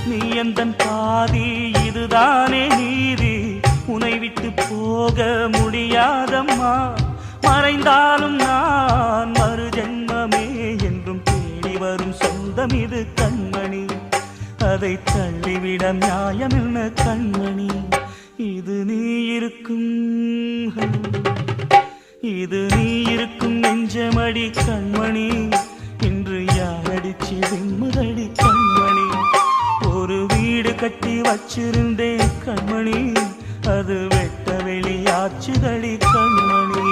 நீ எந்தன் பாதி, இதுதானே நீதி. உனை விட்டு போக முடியாதம்மா. மறைந்தாலும் நான் மறு ஜென்மமே என்றும் தேடி வரும் சொந்தம் இது கண்மணி. அதை தள்ளிவிட நியாயம் என்ன கண்மணி. இது நீ இருக்கும், இது நீ இருக்கும் நெஞ்சமடி கண்மணி. இன்று யாரடிச்சு விம்முதடி கண்மணி. ஒரு வீடு கட்டி வச்சிருந்தேன் கண்மணி, அது வெட்ட வெளியாச்சுதடி கண்மணி.